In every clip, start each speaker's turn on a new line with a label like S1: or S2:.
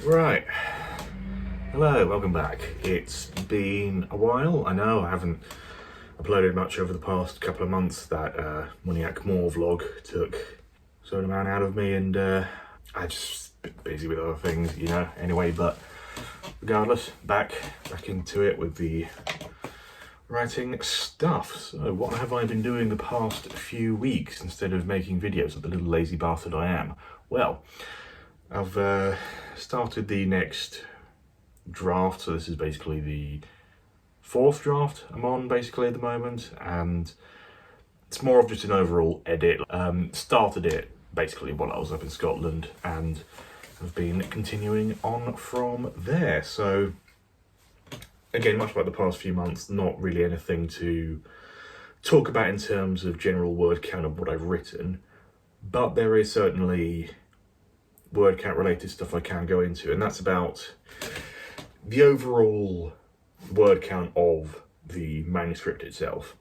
S1: Right, hello, welcome back. It's been a while. I know I haven't uploaded much over the past couple of months. That Moniac Moor vlog took a certain amount out of me, and I just been busy with other things, you know. Anyway, but regardless, back into it with the writing stuff. So what have I been doing the past few weeks instead of making videos like the little lazy bastard I am? Well, I've started the next draft, so this is basically the fourth draft I'm on basically at the moment, and it's more of just an overall edit. Started it basically while I was up in Scotland and have been continuing on from there. So again, much like the past few months, not really anything to talk about in terms of general word count of what I've written, but there is certainly word count related stuff I can go into, and that's about the overall word count of the manuscript itself.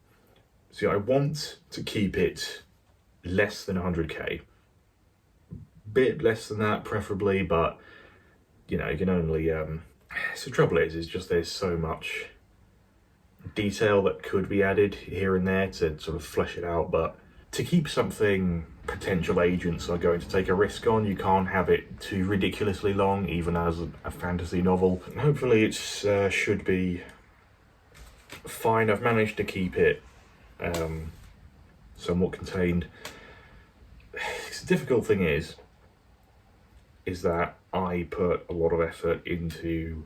S1: So I want to keep it less than 100k, bit less than that preferably, but you know, you can only so the trouble is just there's so much detail that could be added here and there to sort of flesh it out, but to keep something potential agents are going to take a risk on, you can't have it too ridiculously long, even as a fantasy novel. Hopefully it should be fine. I've managed to keep it somewhat contained. The difficult thing is that I put a lot of effort into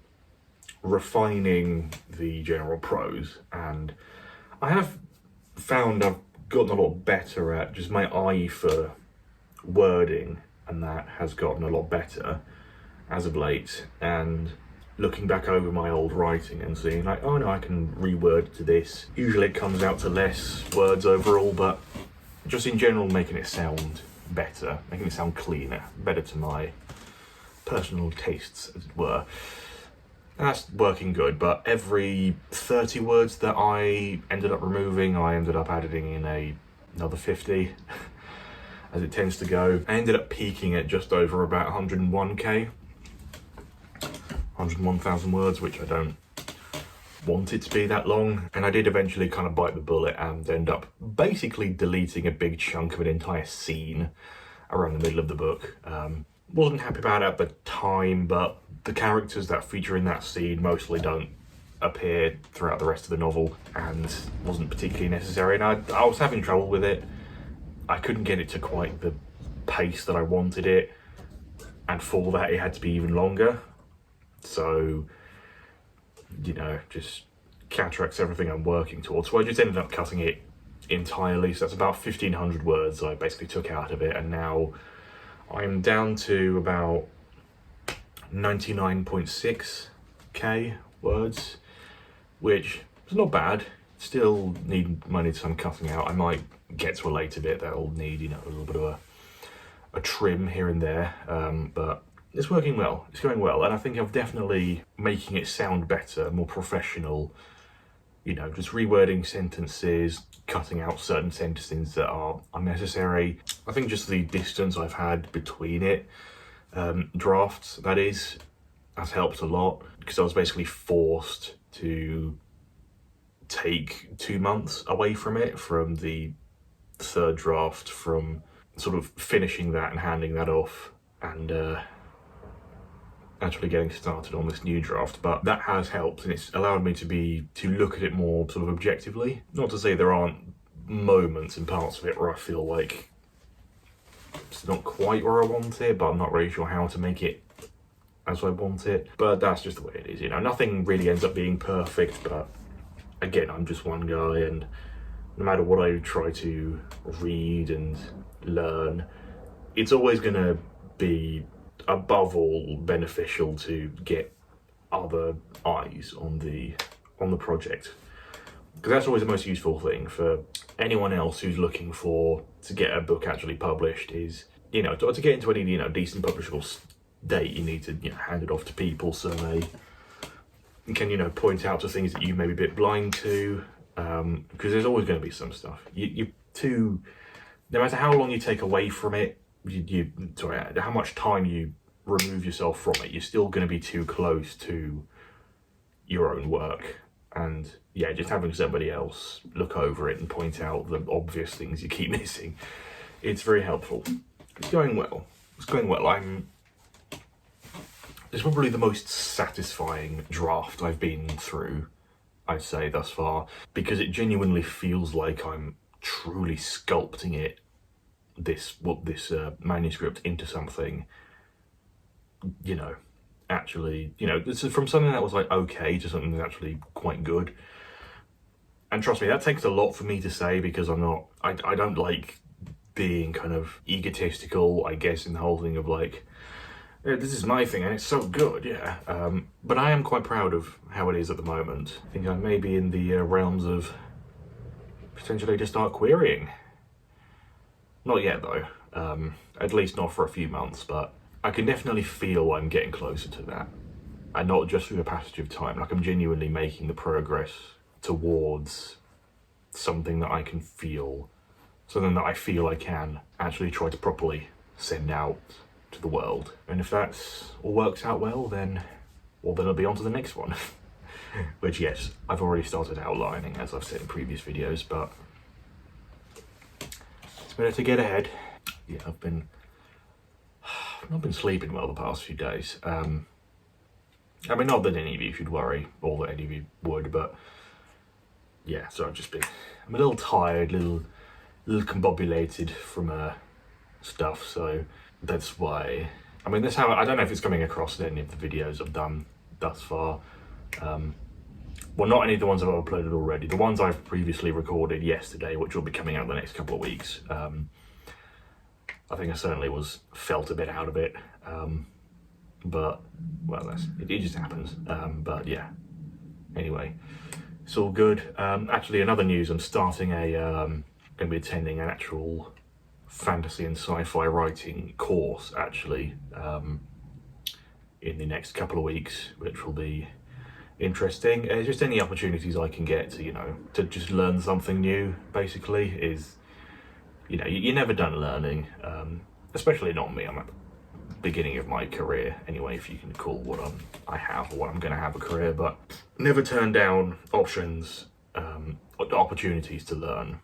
S1: refining the general prose, and I have found I've gotten a lot better at just my eye for wording, and that has gotten a lot better as of late. And looking back over my old writing and seeing like, oh no, I can reword to this. Usually it comes out to less words overall, but just in general making it sound better, making it sound cleaner, better to my personal tastes, as it were. And that's working good, but every 30 words that I ended up removing, I ended up adding in another 50, as it tends to go. I ended up peaking at just over about 101k, 101,000 words, which I don't want it to be that long. And I did eventually kind of bite the bullet and end up basically deleting a big chunk of an entire scene around the middle of the book. Wasn't happy about it at the time, but the characters that feature in that scene mostly don't appear throughout the rest of the novel, and wasn't particularly necessary. And I was having trouble with it. I couldn't get it to quite the pace that I wanted it, and for that it had to be even longer. So, you know, just counteracts everything I'm working towards. So I just ended up cutting it entirely. So that's about 1,500 words I basically took out of it, and now I'm down to about 99.6k words, which is not bad. Still might need some cutting out. I might get to a later bit that'll need, you know, a little bit of a trim here and there, but it's working well. It's going well, and I think I'm definitely making it sound better, more professional. You know, just rewording sentences, cutting out certain sentences that are unnecessary. I think just the distance I've had between it, drafts that is, has helped a lot, because I was basically forced to take 2 months away from it, from the third draft, from sort of finishing that and handing that off, and actually getting started on this new draft. But that has helped, and it's allowed me to look at it more sort of objectively. Not to say there aren't moments and parts of it where I feel like it's not quite where I want it, but I'm not really sure how to make it as I want it. But that's just the way it is, you know. Nothing really ends up being perfect, but again, I'm just one guy, and no matter what I try to read and learn, it's always going to be above all beneficial to get other eyes on the project, because that's always the most useful thing for anyone else who's looking to get a book actually published. Is, you know, to get into any, you know, decent publishable state, you need to, you know, hand it off to people so they can, you know, point out to things that you may be a bit blind to, because there's always going to be some stuff no matter how long you take away from it, how much time you remove yourself from it. You're still going to be too close to your own work. And yeah, just having somebody else look over it and point out the obvious things you keep missing, it's very helpful. It's going well. It's going well. It's probably the most satisfying draft I've been through, I'd say, thus far, because it genuinely feels like I'm truly sculpting it, this manuscript, into something, you know, actually, you know, this is from something that was like okay to something that's actually quite good. And trust me, that takes a lot for me to say, because I don't like being kind of egotistical, I guess, in the whole thing of like, this is my thing and it's so good, yeah. But I am quite proud of how it is at the moment. I think I may be in the realms of potentially to start querying. Not yet though, at least not for a few months, but I can definitely feel I'm getting closer to that. And not just through the passage of time, like I'm genuinely making the progress towards something that I can feel, something that I feel I can actually try to properly send out to the world. And if that's all works out well, then it'll be on to the next one. Which, yes, I've already started outlining, as I've said in previous videos, but it's better to get ahead. Yeah, I've not been sleeping well the past few days. I mean, not that any of you should worry, or that any of you would, but yeah, so I'm a little tired, little combobulated from stuff, so that's why. I mean, that's how, I don't know if it's coming across in any of the videos I've done thus far. Well, not any of the ones I've uploaded already. The ones I've previously recorded yesterday, which will be coming out the next couple of weeks. I think I certainly felt a bit out of it. But, well, it just happens. But yeah, anyway, it's all good. Actually, in other news, I'm starting going to be attending an actual fantasy and sci-fi writing course, actually, in the next couple of weeks, which will be interesting. Just any opportunities I can get to, you know, to just learn something new, basically, is, you know, you're never done learning, especially not me. I'm at the beginning of my career, anyway, if you can call what I have or what I'm going to have a career, but never turn down options, opportunities to learn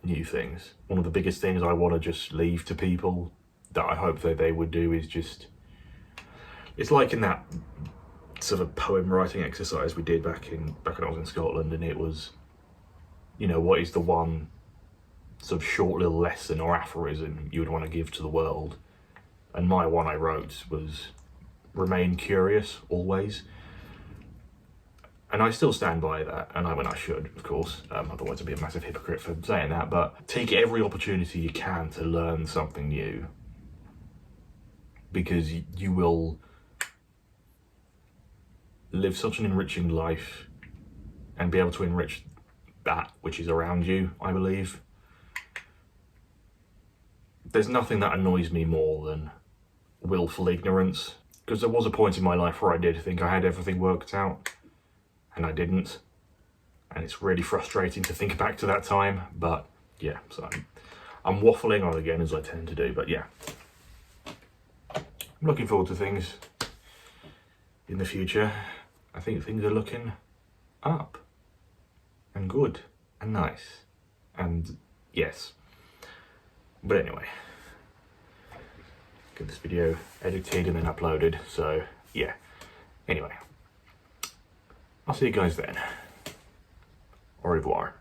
S1: new things. One of the biggest things I want to just leave to people that I hope that they would do is just, it's like in that sort of poem writing exercise we did back when I was in Scotland, and it was, you know, what is the one sort of short little lesson or aphorism you would want to give to the world? And my one I wrote was, remain curious always. And I still stand by that, and I should, of course, otherwise I'd be a massive hypocrite for saying that, but take every opportunity you can to learn something new, because you will live such an enriching life and be able to enrich that which is around you, I believe. There's nothing that annoys me more than willful ignorance, because there was a point in my life where I did think I had everything worked out, and I didn't, and it's really frustrating to think back to that time. But yeah, so I'm waffling on again, as I tend to do, but yeah, I'm looking forward to things in the future. I think things are looking up and good and nice, and yes. But anyway, get this video edited and then uploaded, so yeah. Anyway, I'll see you guys then. Au revoir.